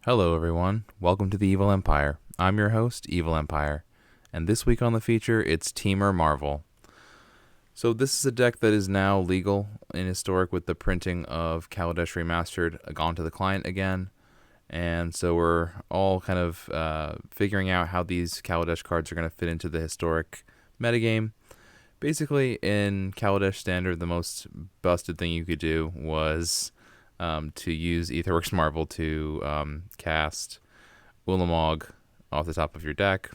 Hello, everyone. Welcome to the Evil Empire. I'm your host, Evil Empire, and this week on the feature, it's Temur Marvel. So this is a deck that is now legal in Historic with the printing of Kaladesh Remastered onto the client again, and so we're all kind of figuring out how these Kaladesh cards are going to fit into the Historic metagame. Basically, in Kaladesh Standard, the most busted thing you could do was to use Aetherworks Marvel to cast Ulamog off the top of your deck.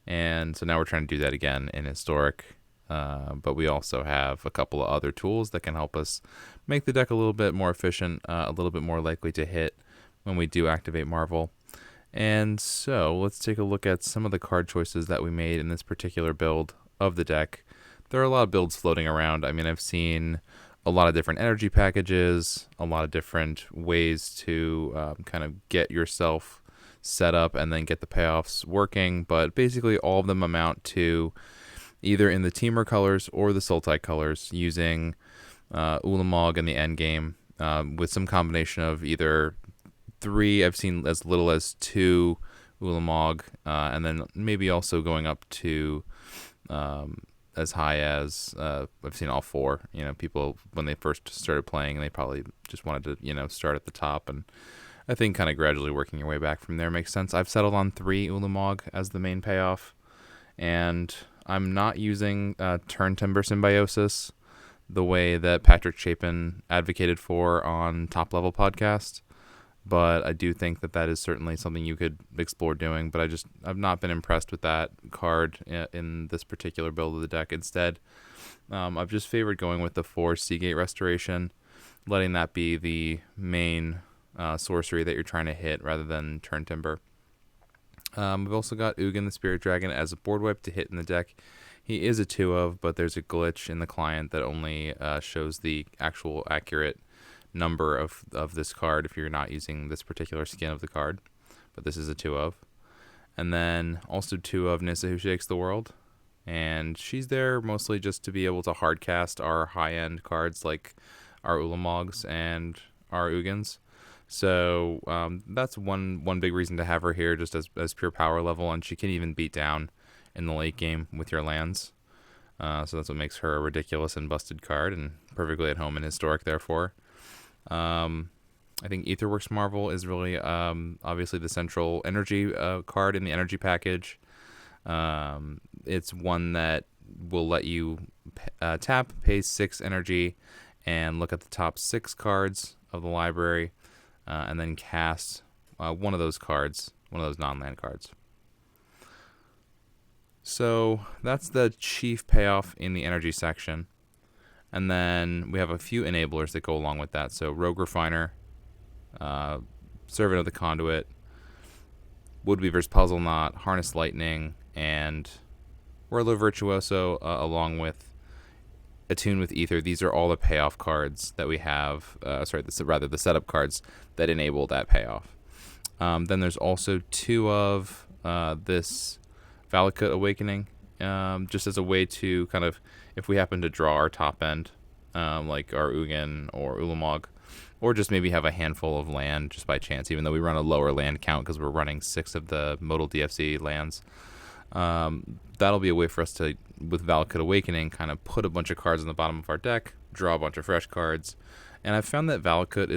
And so now we're trying to do that again in Historic. But we also have a couple of other tools that can help us make the deck a little bit more efficient, a little bit more likely to hit when we do activate Marvel. And so let's take a look at some of the card choices that we made in this particular build of the deck. There are a lot of builds floating around. I mean, I've seen a lot of different energy packages, a lot of different ways to kind of get yourself set up and then get the payoffs working, but basically all of them amount to either in the Temur colors or the Sultai colors using Ulamog in the end game with some combination of either 3, I've seen as little as 2 Ulamog, and then maybe also going up to as high as I've seen all 4. You know, people when they first started playing, they probably just wanted to start at the top, and I think kind of gradually working your way back from there makes sense. I've settled on 3 Ulamog as the main payoff, and I'm not using Turn Timber Symbiosis the way that Patrick Chapin advocated for on Top Level Podcast. But I do think that is certainly something you could explore doing. But I've not been impressed with that card in this particular build of the deck. Instead, I've just favored going with the 4 Seagate Restoration, letting that be the main sorcery that you're trying to hit rather than Turn Timber. We've also got Ugin the Spirit Dragon as a board wipe to hit in the deck. He is a 2-of, but there's a glitch in the client that only shows the actual accurate number of this card if you're not using this particular skin of the card, but this is a 2-of. And then also 2-of Nissa Who Shakes the World, and she's there mostly just to be able to hard cast our high-end cards like our Ulamogs and our Ugins. So that's one big reason to have her here, just as pure power level, and she can even beat down in the late game with your lands. So that's what makes her a ridiculous and busted card, and perfectly at home in Historic, therefore. I think Aetherworks Marvel is really obviously the central energy card in the energy package. It's one that will let you tap, pay 6 energy, and look at the top 6 cards of the library, and then cast one of those cards, one of those non-land cards. So that's the chief payoff in the energy section. And then we have a few enablers that go along with that. So Rogue Refiner, Servant of the Conduit, Woodweaver's Puzzle Knot, Harness Lightning, and Whirler Virtuoso, along with Attune with Ether. These are all the payoff cards that we have. The setup cards that enable that payoff. Then there's also 2 of this Valakut Awakening, just as a way to kind of, if we happen to draw our top end, like our Ugin or Ulamog, or just maybe have a handful of land just by chance, even though we run a lower land count because we're running 6 of the modal DFC lands. That'll be a way for us to, with Valakut Awakening, kind of put a bunch of cards on the bottom of our deck, draw a bunch of fresh cards. And I've found that Valakut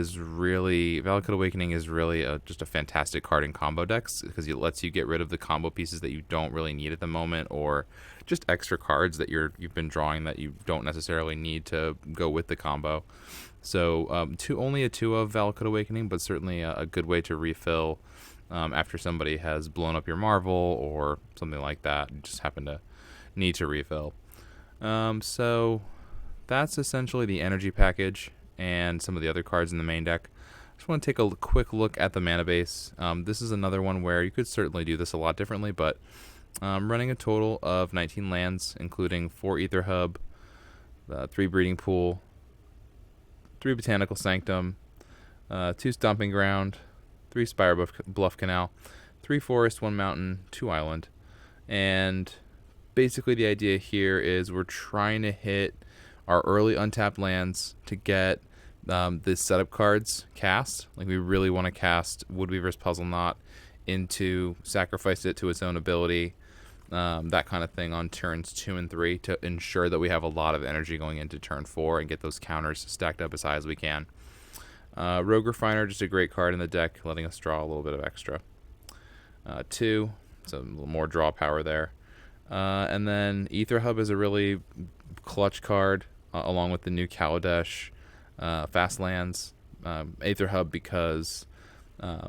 Awakening is really just a fantastic card in combo decks because it lets you get rid of the combo pieces that you don't really need at the moment, or just extra cards that you've been drawing that you don't necessarily need to go with the combo. So only a 2 of Valakut Awakening, but certainly a good way to refill after somebody has blown up your Marvel or something like that. You just happen to need to refill. So that's essentially the energy package and some of the other cards in the main deck. I just want to take a quick look at the mana base. This is another one where you could certainly do this a lot differently, but running a total of 19 lands, including 4 Aether Hub, 3 Breeding Pool, 3 Botanical Sanctum, 2 Stomping Ground, 3 Spire Bluff Canal, 3 Forest, 1 Mountain, 2 Island. And basically the idea here is we're trying to hit our early untapped lands to get the setup cards cast. Like, we really want to cast Woodweaver's Puzzle Knot into sacrifice it to its own ability, that kind of thing on turns 2 and 3 to ensure that we have a lot of energy going into turn 4 and get those counters stacked up as high as we can. Rogue Refiner, just a great card in the deck, letting us draw a little bit of extra. 2, so a little more draw power there. And then Ether Hub is a really clutch card, along with the new Kaladesh fast lands. Aether Hub because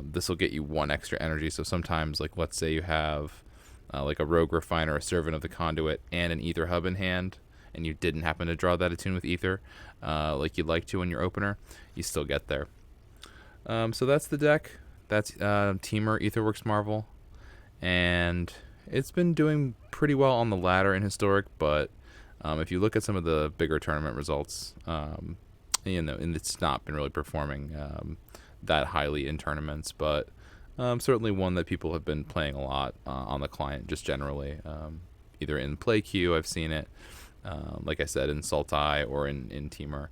this will get you 1 extra energy. So sometimes, like, let's say you have like a Rogue Refiner, a Servant of the Conduit, and an Ether Hub in hand, and you didn't happen to draw that attune with Ether like you'd like to in your opener, you still get there. So that's the deck. That's Temur Aetherworks Marvel, and it's been doing pretty well on the ladder in Historic, but if you look at some of the bigger tournament results, and it's not been really performing that highly in tournaments, but certainly one that people have been playing a lot on the client, just generally. Either in play queue, I've seen it, like I said, in Sultai or in Temur.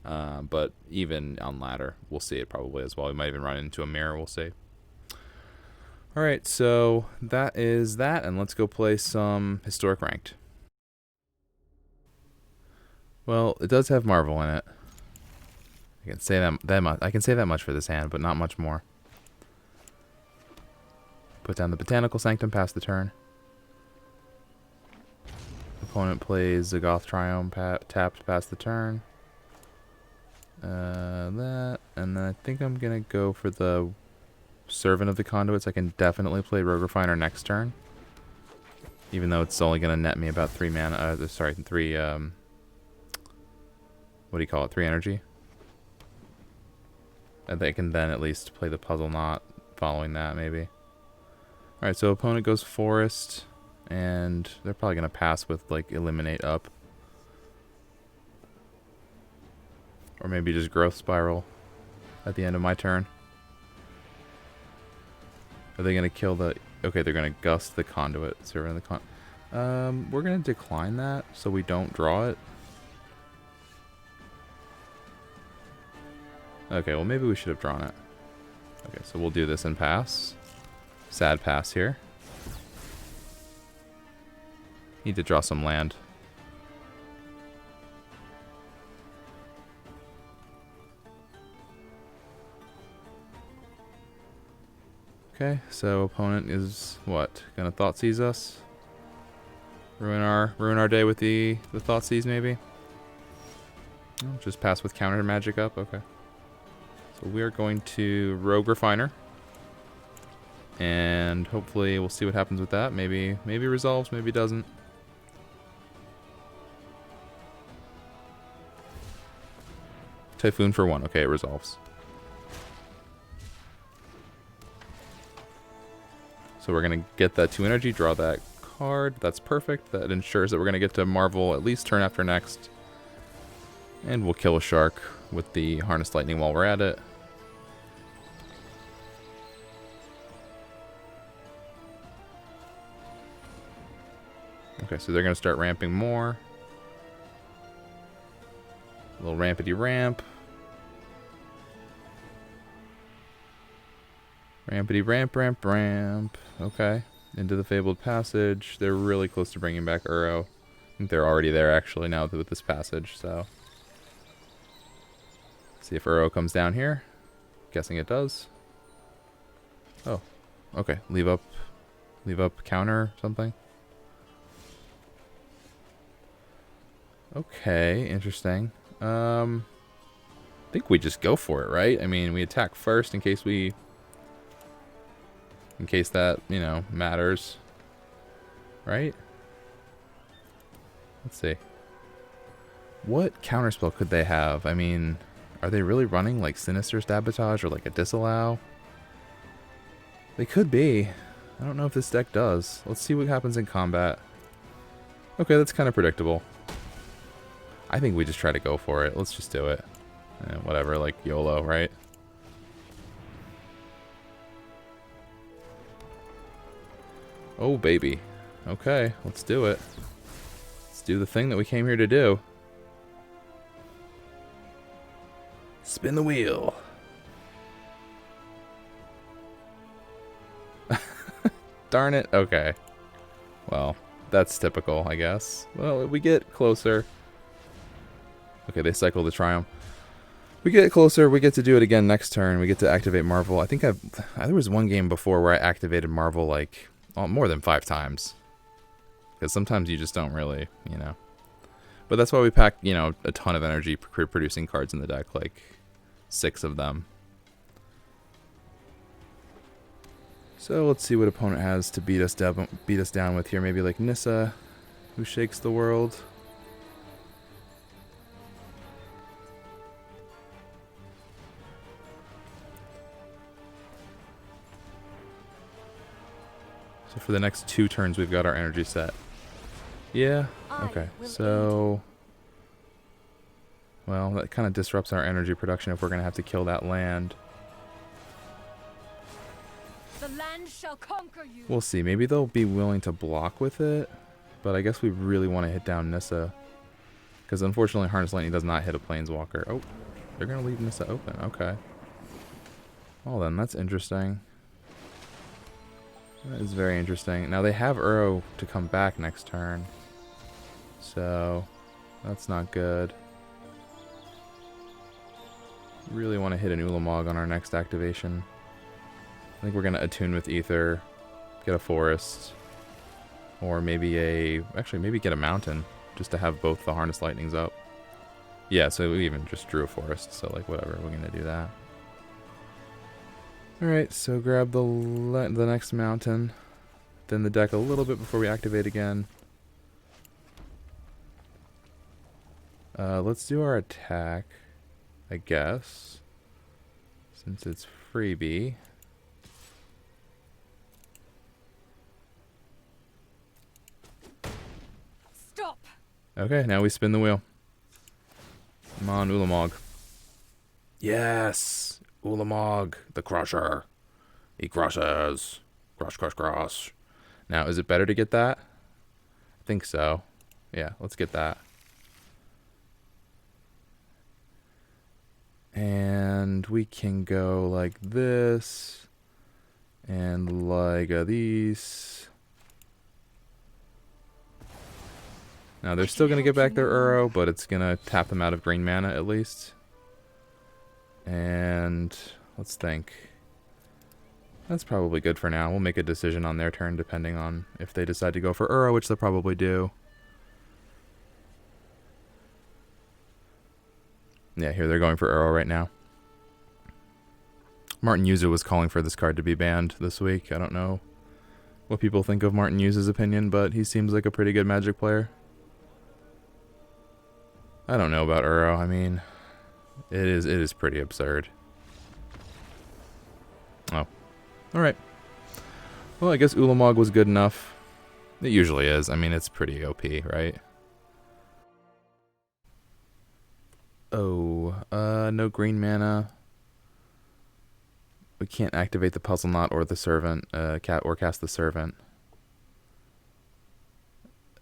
But even on ladder, we'll see it probably as well. We might even run into a mirror, we'll see. Alright, so that is that, and let's go play some Historic Ranked. Well, it does have Marvel in it. I can say that much. I can say that much for this hand, but not much more. Put down the Botanical Sanctum, pass the turn. Opponent plays Zagoth Triome, tapped, pass the turn. That, and then I think I'm gonna go for the Servant of the Conduits. I can definitely play Rogue Refiner next turn, even though it's only gonna net me about 3 mana. Sorry, 3. What do you call it? 3 energy. And they can then at least play the Puzzle Knot following that, maybe. Alright, so opponent goes Forest, and they're probably going to pass with, like, Eliminate up. Or maybe just Growth Spiral at the end of my turn. Are they going to kill the... Okay, they're going to Gust the Conduit. Servant of the we're going to decline that so we don't draw it. Okay, well, maybe we should have drawn it. Okay, so we'll do this and pass. Sad pass here. Need to draw some land. Okay, so opponent is what? Gonna Thoughtseize us? Ruin our day with the Thoughtseize, maybe? Oh, just pass with counter magic up, okay. So we're going to Rogue Refiner. And hopefully we'll see what happens with that. Maybe resolves, maybe doesn't. Typhoon for 1. Okay, it resolves. So we're going to get that 2 energy, draw that card. That's perfect. That ensures that we're going to get to Marvel at least turn after next. And we'll kill a shark with the Harness Lightning while we're at it. Okay, so they're going to start ramping more. A little rampity ramp. Rampity ramp, ramp, ramp. Okay, into the Fabled Passage. They're really close to bringing back Uro. I think they're already there, actually, now with this passage, so... See if Uro comes down here. Guessing it does. Oh, okay. Leave up counter something. Okay, interesting. I think we just go for it, right? I mean, we attack first in case that, you know, matters. Right? Let's see. What counterspell could they have? I mean, are they really running like Sinister Sabotage or like a Disallow? They could be. I don't know if this deck does. Let's see what happens in combat. Okay, that's kind of predictable. I think we just try to go for it. Let's just do it. Whatever, like YOLO, right? Oh, baby. Okay, let's do it. Let's do the thing that we came here to do. Spin the wheel. Darn it. Okay. Well, that's typical, I guess. Well, we get closer. Okay, they cycle the Triumph. We get closer. We get to do it again next turn. We get to activate Marvel. I think there was one game before where I activated Marvel like more than 5 times. Because sometimes you just don't really, you know. But that's why we pack, you know, a ton of energy producing cards in the deck, like 6 of them. So let's see what opponent has to beat us down with here. Maybe like Nissa, who shakes the world. So for the next 2 turns, we've got our energy set. Yeah, okay. So, well, that kind of disrupts our energy production if we're going to have to kill that land. The land shall conquer you. We'll see. Maybe they'll be willing to block with it, but I guess we really want to hit down Nissa. Because unfortunately, Harness Lightning does not hit a Planeswalker. Oh, they're going to leave Nissa open. Okay. Well then, that's interesting. That is very interesting. Now they have Uro to come back next turn. So, that's not good. Really want to hit an Ulamog on our next activation. I think we're going to attune with Ether, get a Forest, or maybe maybe get a Mountain, just to have both the Harness Lightnings up. Yeah, so we even just drew a Forest, so like whatever, we're going to do that. Alright, so grab the next Mountain, then the deck a little bit before we activate again. Let's do our attack, I guess, since it's freebie. Stop. Okay, now we spin the wheel. Come on, Ulamog. Yes! Ulamog, the Crusher. He crushes. Crush, crush, crush. Now, is it better to get that? I think so. Yeah, let's get that. And we can go like this. And like these. Now, they're still going to get back their Uro, but it's going to tap them out of green mana at least. And let's think. That's probably good for now. We'll make a decision on their turn depending on if they decide to go for Uro, which they'll probably do. Yeah, here they're going for Uro right now. Martin Yuzu was calling for this card to be banned this week. I don't know what people think of Martin Yuzu's opinion, but he seems like a pretty good Magic player. I don't know about Uro. I mean, it is pretty absurd. Oh. Alright. Well, I guess Ulamog was good enough. It usually is. I mean, it's pretty OP, right? Oh, no green mana. We can't activate the Puzzle Knot or the Servant, or cast the Servant.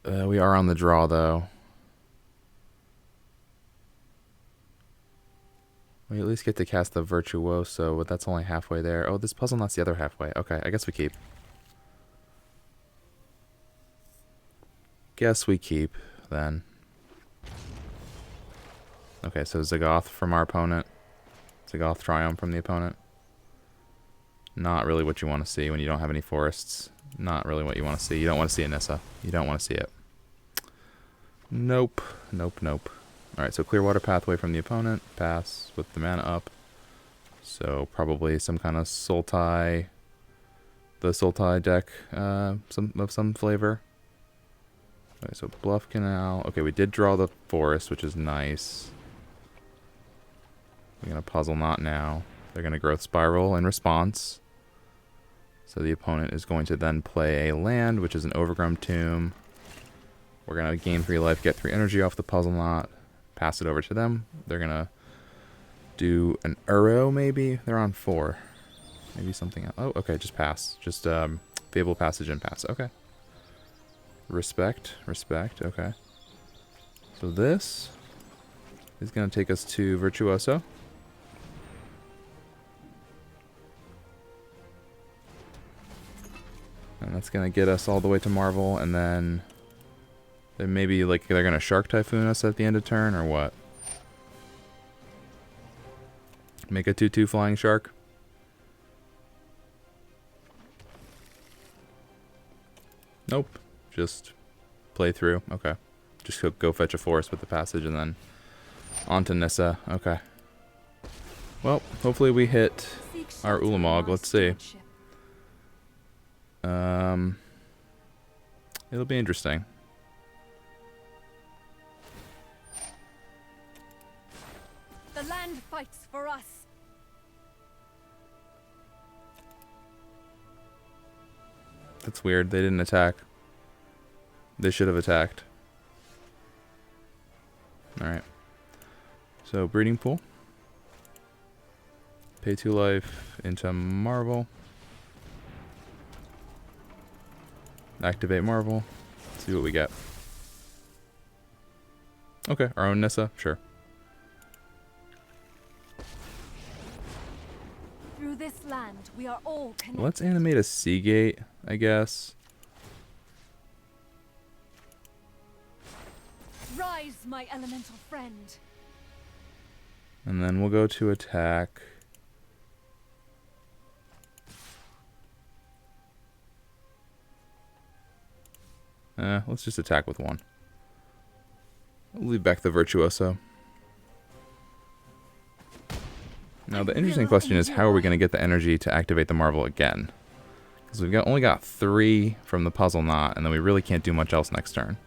We are on the draw, though. We at least get to cast the Virtuoso, but that's only halfway there. Oh, this Puzzle Knot's the other halfway. Okay, I guess we keep. Guess we keep, then. Okay, so Zagoth from our opponent. Zagoth Triumph from the opponent. Not really what you want to see when you don't have any forests. Not really what you want to see. You don't want to see a Nissa. You don't want to see it. Nope. Nope, nope. Alright, so Clearwater Pathway from the opponent. Pass with the mana up. So probably some kind of Sultai. The Sultai deck of some flavor. Okay, so Bluff Canal. Okay, we did draw the forest, which is nice. We're going to Puzzle Knot now. They're going to Growth Spiral in response. So the opponent is going to then play a land, which is an Overgrown Tomb. We're going to gain 3 life, get 3 energy off the Puzzle Knot. Pass it over to them. They're going to do an Uro, maybe? They're on 4. Maybe something else. Oh, okay, just pass. Just Fable Passage and pass. Okay. Respect. Respect. Okay. So this is going to take us to Virtuoso. And that's going to get us all the way to Marvel, and then maybe like they're going to Shark Typhoon us at the end of turn, or what? Make a 2/2 flying shark. Nope. Just play through. Okay. Just go fetch a forest with the passage and then onto Nissa. Okay. Well, hopefully we hit our Ulamog. Let's see. It'll be interesting. The land fights for us. That's weird. They didn't attack. They should have attacked. Alright. So, breeding pool. Pay 2 life into Marvel. Activate Marvel. See what we get. Okay, our own Nissa? Sure. Through this land, we are all connected. Let's animate a Seagate, I guess. Rise, my elemental friend. And then we'll go to attack. Let's just attack with 1. We'll leave back the Virtuoso. Now the interesting question is, how are we going to get the energy to activate the Marvel again? Because we've only got 3 from the Puzzle Knot, and then we really can't do much else next turn.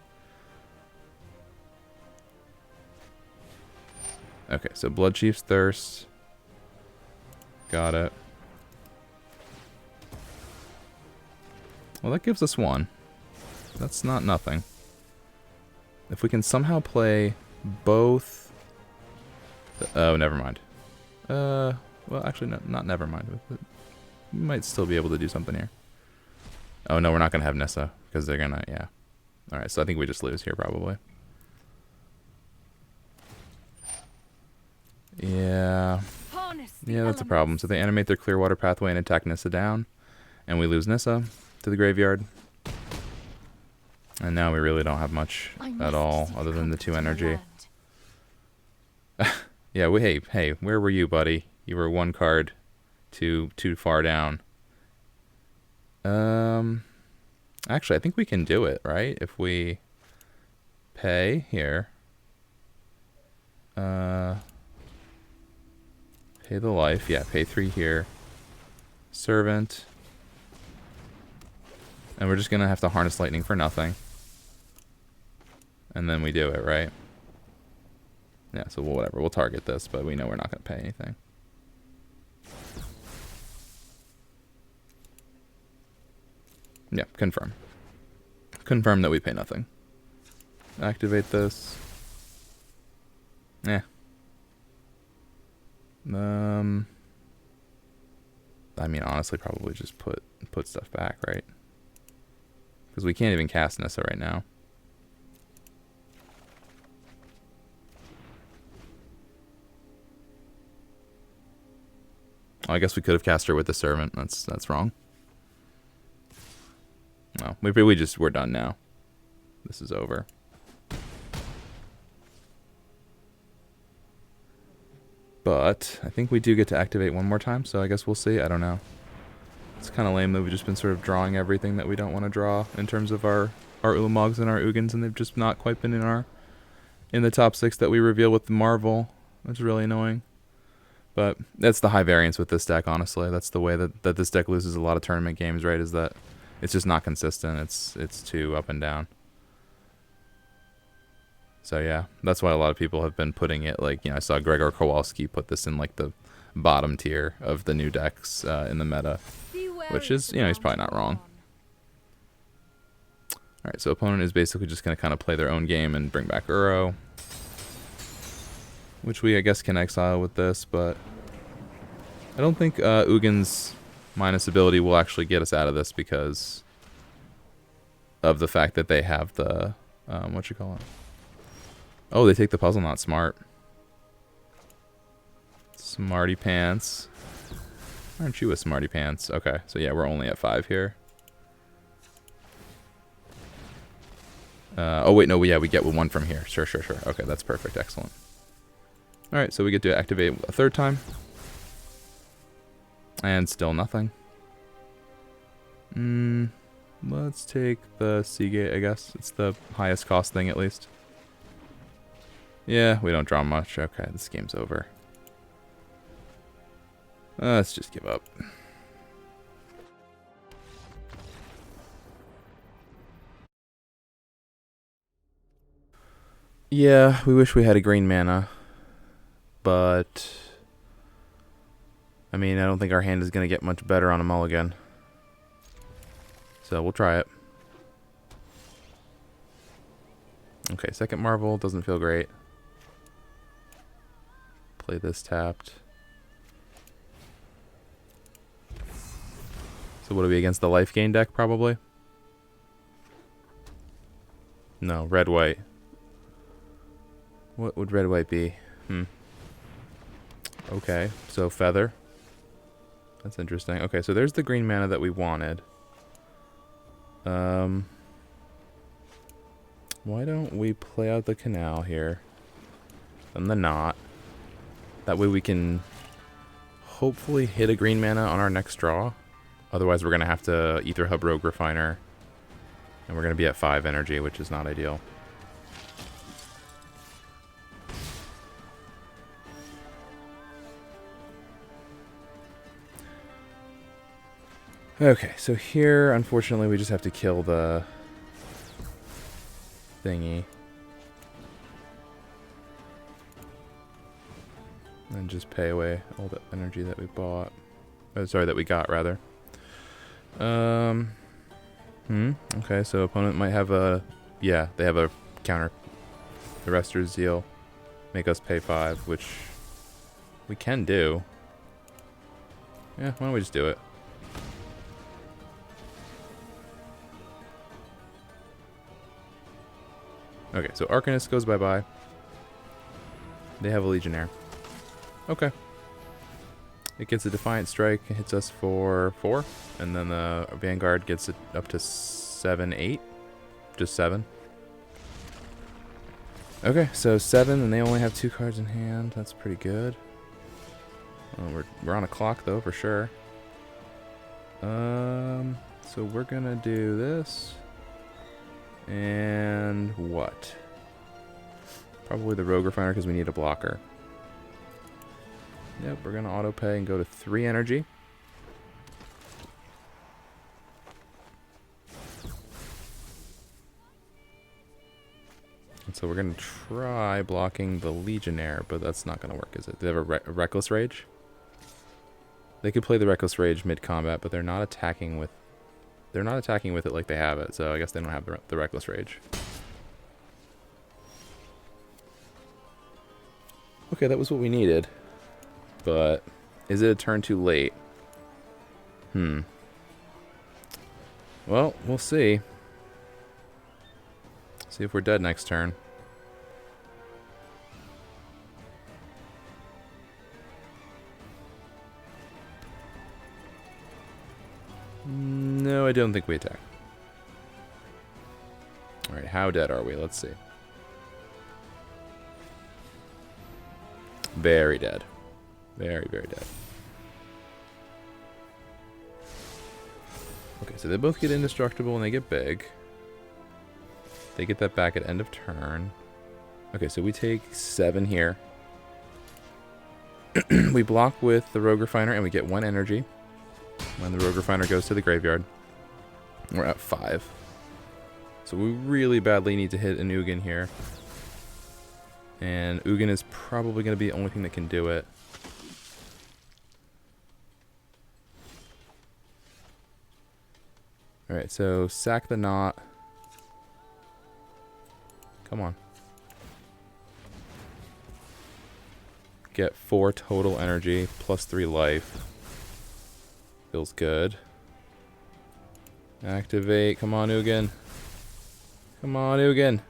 Okay, so Blood Chief's Thirst. Got it. Well, that gives us 1. That's not nothing. If we can somehow play both... Oh, never mind. Well, actually, no, not never mind. We might still be able to do something here. Oh, no, we're not going to have Nissa, because they're going to... Yeah. Alright, so I think we just lose here, probably. Yeah. Yeah, that's a problem. So they animate their Clearwater pathway and attack Nissa down. And we lose Nissa to the graveyard. And now we really don't have much at all, other than the 2 energy. Yeah, hey, where were you, buddy? You were 1 card too far down. Actually, I think we can do it, right? If we pay here. Pay the life. Yeah, pay 3 here. Servant. And we're just going to have to harness lightning for nothing. And then we do it, right? Yeah, so whatever. We'll target this, but we know we're not going to pay anything. Yeah, confirm. Confirm that we pay nothing. Activate this. Yeah. I mean, honestly, probably just put stuff back, right? Because we can't even cast Nissa right now. Oh, I guess we could have cast her with the Servant. That's wrong. No, we're done now. This is over. But I think we do get to activate 1 more time, so I guess we'll see. I don't know. It's kind of lame that we've just been sort of drawing everything that we don't want to draw in terms of our Ulamogs and our Ugins, and they've just not quite been in the top 6 that we reveal with the Marvel. It's really annoying. But that's the high variance with this deck, honestly. That's the way that this deck loses a lot of tournament games, right? Is that it's just not consistent. It's too up and down. So yeah, that's why a lot of people have been putting it, like, I saw Gregor Kowalski put this in like the bottom tier of the new decks in the meta, which is, he's probably not wrong. Alright, so opponent is basically just going to kind of play their own game and bring back Uro, which we, I guess, can exile with this, but I don't think Ugin's minus ability will actually get us out of this because of the fact that they have the, oh, they take the puzzle, not smart. Smarty pants. Aren't you a smarty pants? Okay, so yeah, we're only at 5 here. Oh, wait, no, yeah, we get one from here. Sure. Okay, that's perfect. Excellent. All right, so we get to activate a third time. And still nothing. Let's take the Seagate, I guess. It's the highest cost thing, at least. Yeah, we don't draw much. Okay, this game's over. Let's just give up. Yeah, we wish we had a green mana. But I mean, I don't think our hand is going to get much better on a mulligan. So we'll try it. Okay, second Marvel doesn't feel great. Play this tapped. So what are we against the life gain deck, probably? No, red-white. What would red-white be? Okay, so feather. That's interesting. Okay, so there's the green mana that we wanted. Why don't we play out the canal here? And the knot. That way we can hopefully hit a green mana on our next draw. Otherwise we're going to have to Ether Hub Rogue Refiner. And we're going to be at 5 energy, which is not ideal. Okay, so here, unfortunately, we just have to kill the thingy. And just pay away all the energy that we bought. Oh, sorry, that we got, rather. Okay, so opponent might have a... Yeah, they have a counter. The Rester's Zeal. Make us pay 5, which we can do. Yeah, why don't we just do it? Okay, so Arcanist goes bye-bye. They have a Legionnaire. Okay. It gets a Defiant Strike, it hits us for 4, and then the Vanguard gets it up to 7, 8. Just 7. Okay, so 7, and they only have 2 cards in hand. That's pretty good. We're on a clock, though, for sure. So we're gonna do this. And what? Probably the Rogue Refiner because we need a blocker. Yep, we're going to auto pay and go to 3 energy. And so we're going to try blocking the Legionnaire, but that's not going to work, is it? They have a Reckless Rage? They could play the Reckless Rage mid-combat, but they're not attacking with... They're not attacking with it like they have it, so I guess they don't have the Reckless Rage. Okay, that was what we needed. But is it a turn too late? Well, we'll see. See if we're dead next turn. No, I don't think we attack. Alright, how dead are we? Let's see. Very dead. Very, very dead. Okay, so they both get indestructible and they get big. They get that back at end of turn. Okay, so we take 7 here. We block with the Rogue Refiner and we get 1 energy. When the Rogue Refiner goes to the graveyard. We're at 5. So we really badly need to hit an Ugin here. And Ugin is probably going to be the only thing that can do it. Alright, so sack the knot. Come on. Get 4 total energy, plus 3 life. Feels good. Activate. Come on, Ugin. Come on, Ugin.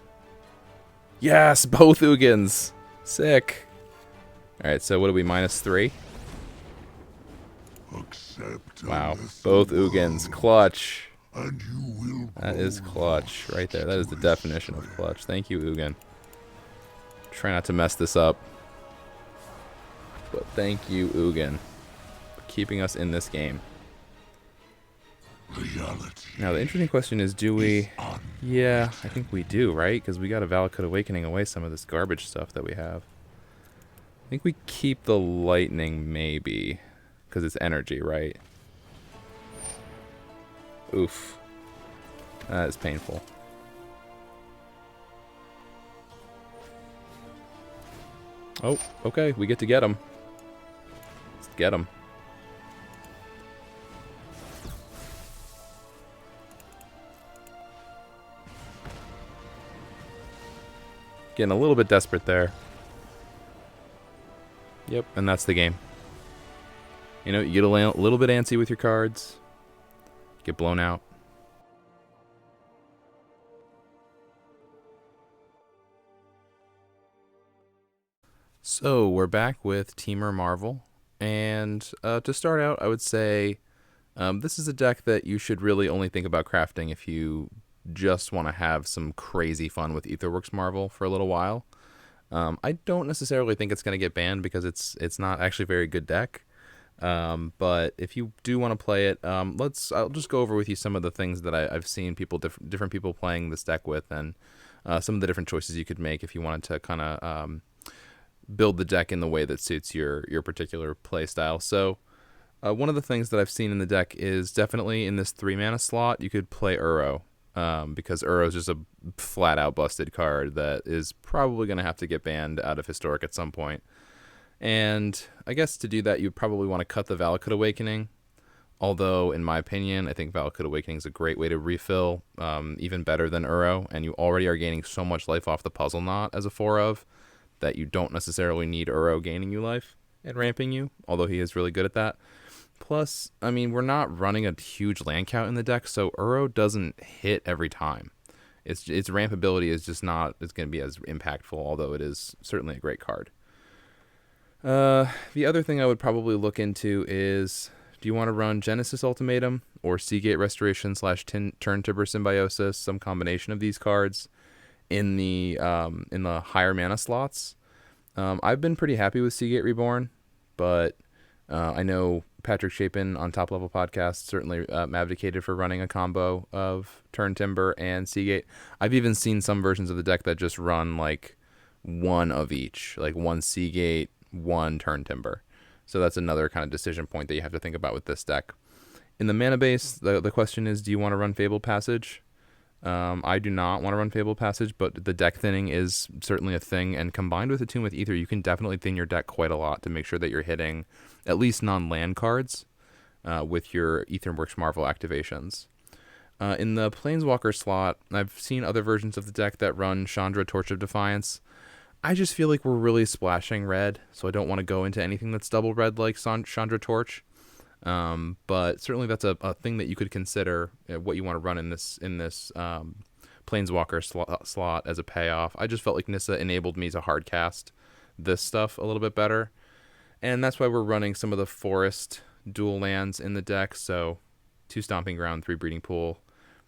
Yes, both Ugins. Sick. Alright, so what are we, -3? Wow, both Ugins. Clutch. and you will That is grow clutch right there. That is the to definition of his clutch. Thank you, Ugin. Try not to mess this up. But thank you, Ugin, for keeping us in this game. reality. Now, the interesting question is, do we... Yeah, I think we do, right? Because we got to Valakut Awakening away some of this garbage stuff that we have. I think we keep the lightning, maybe. Because it's energy, right? Oof. That is painful. Oh, okay. We get to get him. Let's get him. Getting a little bit desperate there. Yep, and that's the game. You know, you get a little bit antsy with your cards. Get blown out. So, we're back with Temur Marvel. And to start out, I would say this is a deck that you should really only think about crafting if you just want to have some crazy fun with Aetherworks Marvel for a little while. I don't necessarily think it's going to get banned because it's not actually a very good deck. But if you do want to play it, I'll just go over with you some of the things that I've seen different people playing this deck with, and some of the different choices you could make if you wanted to kind of build the deck in the way that suits your particular play style. So one of the things that I've seen in the deck is definitely in this 3-mana slot you could play Uro. Because Uro is just a flat out busted card that is probably going to have to get banned out of Historic at some point. And I guess to do that, you'd probably want to cut the Valakut Awakening. Although, in my opinion, I think Valakut Awakening is a great way to refill, even better than Uro. And you already are gaining so much life off the Puzzle Knot as a 4-of that you don't necessarily need Uro gaining you life and ramping you, although he is really good at that. Plus, I mean, we're not running a huge land count in the deck, so Uro doesn't hit every time. Its ramp ability is just not going to be as impactful, although it is certainly a great card. The other thing I would probably look into is, do you want to run Genesis Ultimatum or Seagate Restoration / Turn Timber Symbiosis, some combination of these cards in the higher mana slots? I've been pretty happy with Seagate Reborn, but I know Patrick Chapin on Top Level Podcast certainly advocated for running a combo of Turn Timber and Seagate. I've even seen some versions of the deck that just run like one of each, like one Seagate, one Turn Timber. So that's another kind of decision point that you have to think about with this deck. In the mana base, the question is, do you want to run Fabled Passage? I do not want to run Fabled Passage, but the deck thinning is certainly a thing, and combined with Attune with Ether, you can definitely thin your deck quite a lot to make sure that you're hitting at least non-land cards with your Aetherworks Marvel activations. In the Planeswalker slot, I've seen other versions of the deck that run Chandra Torch of Defiance. I just feel like we're really splashing red, so I don't want to go into anything that's double red like Chandra Torch. But certainly that's a thing that you could consider what you want to run in this Planeswalker slot as a payoff. I just felt like Nissa enabled me to hardcast this stuff a little bit better. And that's why we're running some of the forest dual lands in the deck. So 2 Stomping Ground, 3 Breeding Pool,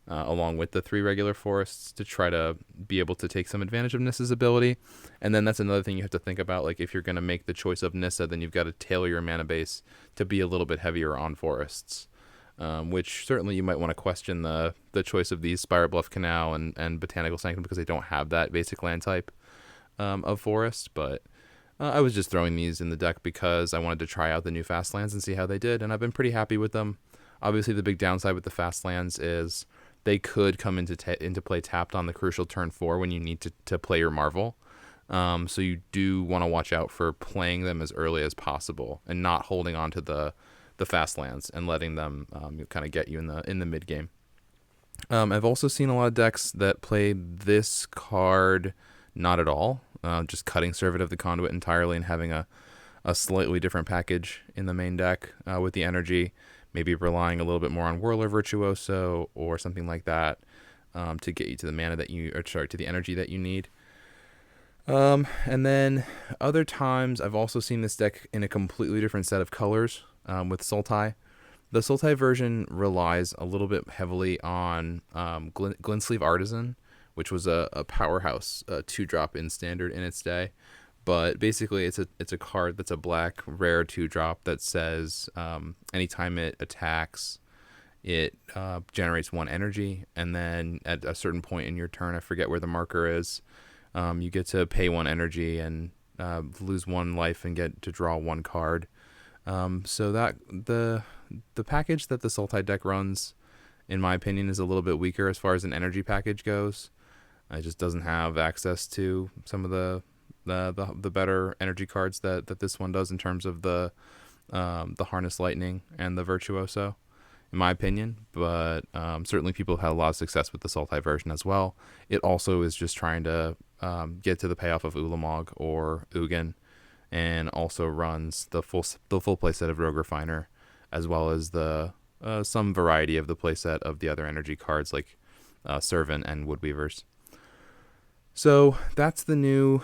along with the 3 regular forests to try to be able to take some advantage of Nissa's ability. And then that's another thing you have to think about. Like if you're going to make the choice of Nissa, then you've got to tailor your mana base to be a little bit heavier on forests, which certainly you might want to question the choice of these Spire Bluff Canal and Botanical Sanctum because they don't have that basic land type of forest. But I was just throwing these in the deck because I wanted to try out the new fast lands and see how they did, and I've been pretty happy with them. Obviously, the big downside with the fast lands is they could come into play tapped on the crucial turn 4 when you need to play your Marvel. So you do want to watch out for playing them as early as possible and not holding on to the fast lands and letting them kind of get you in the mid game. I've also seen a lot of decks that play this card not at all, just cutting Servant of the Conduit entirely and having a slightly different package in the main deck with the energy, maybe relying a little bit more on Whirler Virtuoso or something like that to get you to the mana to the energy that you need. And then other times I've also seen this deck in a completely different set of colors with Sultai. The Sultai version relies a little bit heavily on Glintsleeve Artisan, which was a powerhouse 2-drop in standard in its day. But basically, it's a card that's a black rare 2-drop that says anytime it attacks, it generates 1 energy, and then at a certain point in your turn, I forget where the marker is, you get to pay 1 energy and lose 1 life and get to draw 1 card. So that the package that the Sultai deck runs, in my opinion, is a little bit weaker as far as an energy package goes. It just doesn't have access to some of the better energy cards that this one does in terms of the Harness Lightning and the Virtuoso, in my opinion. But certainly people have had a lot of success with the Sultai version as well. It also is just trying to get to the payoff of Ulamog or Ugin, and also runs the full playset of Rogue Refiner, as well as the some variety of the playset of the other energy cards like Servant and Woodweavers. So that's the new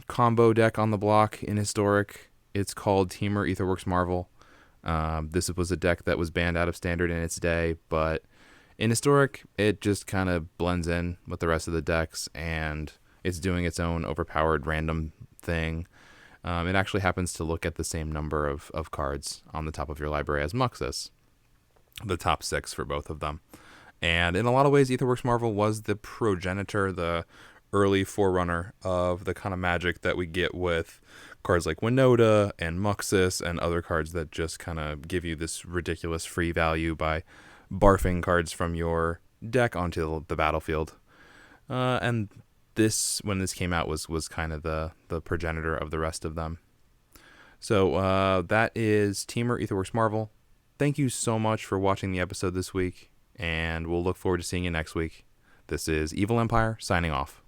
combo deck on the block in Historic. It's called Temur Aetherworks Marvel. This was a deck that was banned out of Standard in its day, but in Historic, it just kind of blends in with the rest of the decks, and it's doing its own overpowered random thing. It actually happens to look at the same number of cards on the top of your library as Muxus, the top 6 for both of them. And in a lot of ways, Aetherworks Marvel was the progenitor, the early forerunner of the kind of magic that we get with cards like Winota and Muxus and other cards that just kind of give you this ridiculous free value by barfing cards from your deck onto the battlefield. And this, when this came out, was kind of the progenitor of the rest of them. So that is Temur Aetherworks Marvel. Thank you so much for watching the episode this week, and we'll look forward to seeing you next week. This is Evil Empire signing off.